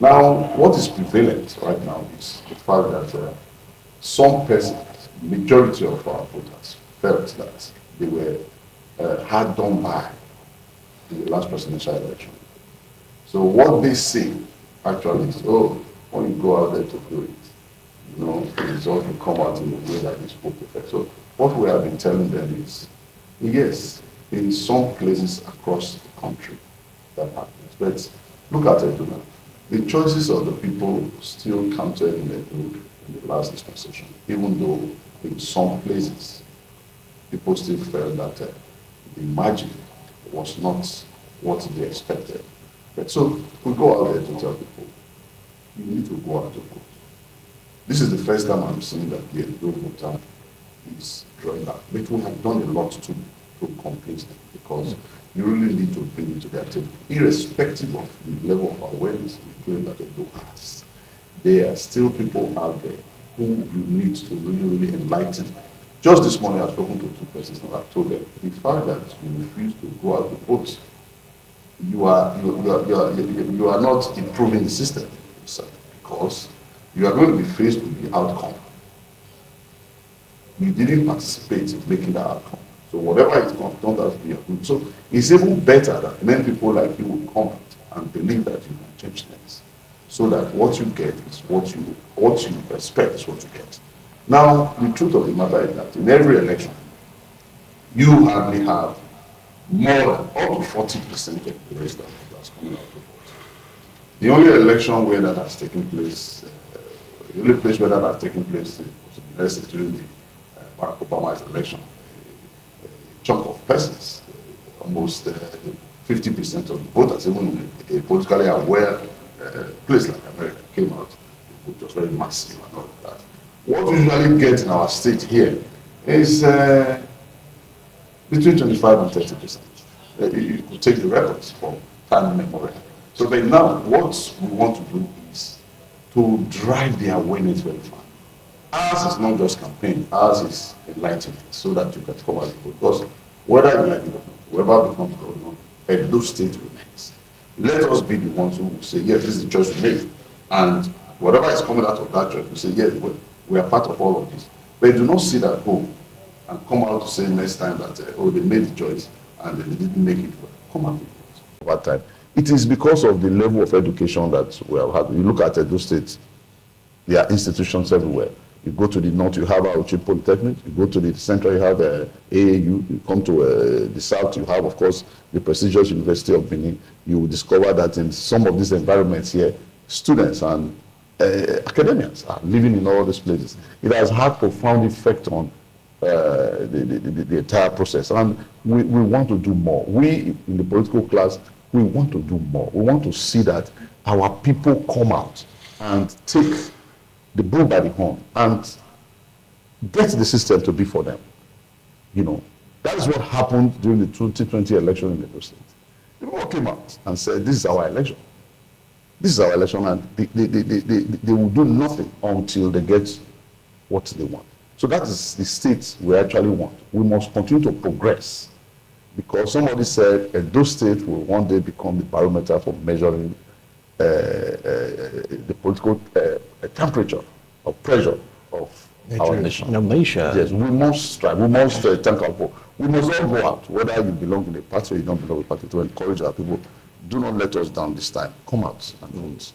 Now, what is prevalent right now is the fact that some persons, majority of our voters, felt that they were hard done by in the last presidential election. So what they say actually is, oh, when you go out there to do it, the result will come out in the way that is perfect. So what we have been telling them is, yes, in some places across the country that happens. But look at it now. The choices of the people still counted in the last dispensation, even though in some places people still felt that the margin was not what they expected. But so we go out there to tell people, you need to go out to vote. This is the first time I'm seeing that the Edo voter is drawing back. But we have done a lot to convince them, because you really need to bring it to their table, irrespective of the level of awareness we feel that Edo has. There are still people out there who you need to really enlighten. Just this morning, I've spoken to two persons and I've told them the fact that you refuse to go out to vote, you are not improving the system, because you are going to be faced with the outcome. You didn't participate in making that outcome. So whatever it comes, don't have to be a good. So it's even better that many people like you will come out and believe that you can change things, so that what you get is what you expect is what you get. Now, the truth of the matter is that in every election, you hardly have more than up to 40% of the registered voters coming out to vote. The only election where that has taken place, the only place where that has taken place was during the Barack Obama's election. A chunk of persons, almost 50% of the voters, even in a politically aware place like America, came out. It was very massive and all of that. What we usually get in our state here is between 25 and 30%. You could take the records from time immemorial. So but now, what we want to do is to drive the awareness very far. Ours is not just campaign, ours is enlightenment, so that you can come out and vote. Because whether you like it or not, whoever becomes governor, Edo State remains. Let us be the ones who will say, yes, this is the choice we made. And whatever is coming out of that choice, we say, yes, we are part of all of this. But do not sit at home and come out to say next time that, they made the choice and they didn't make it well. Come out with it. Over time. It is because of the level of education that we have had. You look at Edo State, there are institutions everywhere. You go to the north, you have Auchi Polytechnic. You go to the central, you have AAU. You come to the south, you have, of course, the prestigious University of Benin. You will discover that in some of these environments here, students and academics are living in all these places. It has had profound effect on the entire process, and we want to do more. We, in the political class, we want to do more. We want to see that our people come out and take the bull by the horn and get the system to be for them. That is what happened during the 2020 election in Edo State. People came out and said, this is our election. This is our election, and they will do nothing until they get what they want. So that is the state we actually want. We must continue to progress, because somebody said Edo State will one day become the barometer for measuring the political temperature or pressure of our nation. Yes, we must strive. We must thank our people. We must all go out, whether you belong in a party or you don't belong in a party, to encourage our people. Do not let us down this time. Come out and vote.